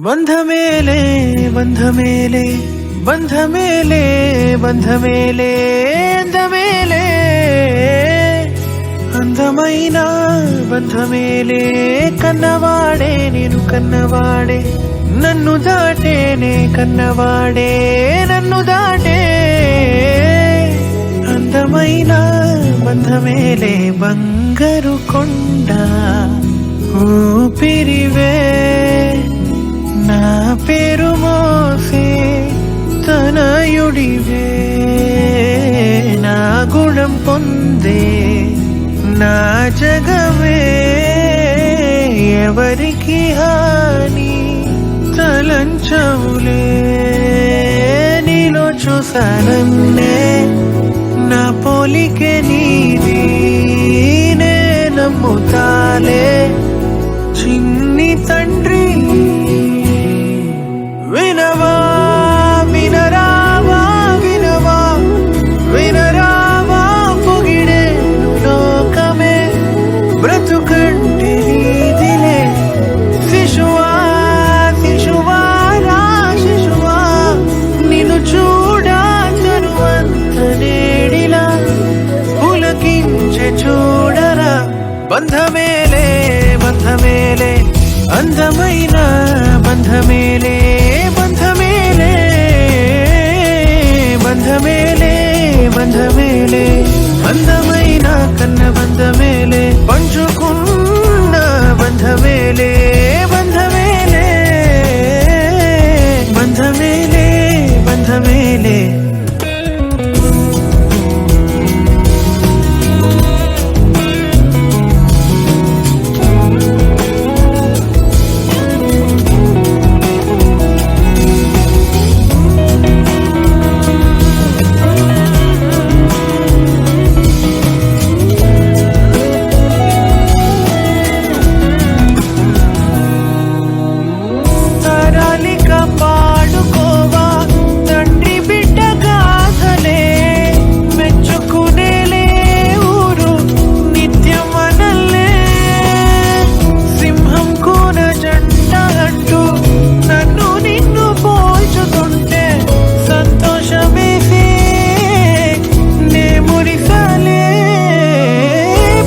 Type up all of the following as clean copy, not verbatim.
ಬಂಧ ಮೇಲೆ ಬಂಧ ಮೇಲೆ ಬಂಧ ಮೇಲೆ ಬಂಧ ಮೇಲೆ ಅಂದ ಮೇಲೆ అందమైన బంధ మేలే కన్నవాడే నేను కన్నవాడే నన్ను దాటేనే కన్నవాడే నన్ను దాటే అందమైన బంధ మేలే బంగారు కొండ ఊపిరివే నా పేరు మోసే తనయుడివే నా గుణం పొందే నా జగమే ఎవరికి హాని తలంచవులే నీలో చూసానన్నే నా పోలికే నీది నే నమ్ముతాలే చిన్ని తండ్రి వినవా వినరావా వినవా వినరావా పొగిడే లోకమే బ్రతుకంటే నీదిలే శిశువా శిశువా రా శిశువా నిన్ను చూడా తరువంత నేడిలా పులకించే చూడరా బంధ మేలే అందమైన బంధ మేలే బంధ మేలే బంధ మేలే బంధ మేలే అందమైన కన్న బంధ మేలే పంచుకున్న బంధ మేలే బంధ మేలే బంధ మేలే బంధ మేలే పాడుకోవా తండ్రి బిడ్డ గాథలే మెచ్చుకునేలే ఊరు నిత్యం అనల్లే సింహం కూన జంట అంటూ నన్ను నిన్ను పోల్చుతుంటే సంతోషమేసే నే మురిసాలే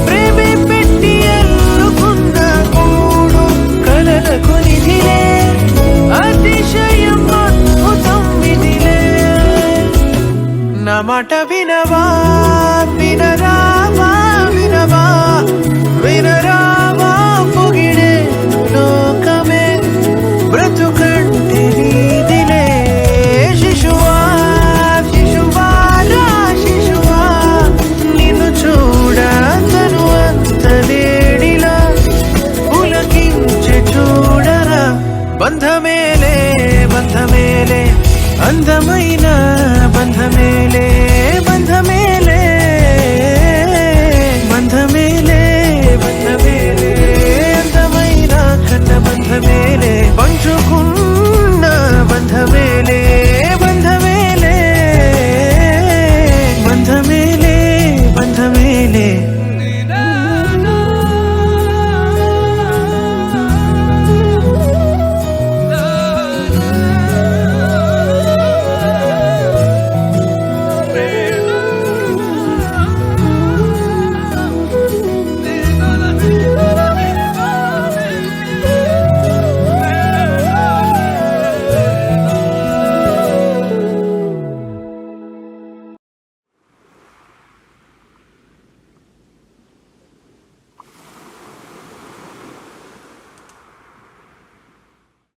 ప్రేమే పెట్టి ఎల్లుకున్న కూడు కలల కొనిదిలే అతిశయం అద్భుతం విధిలే నా మాట వినవా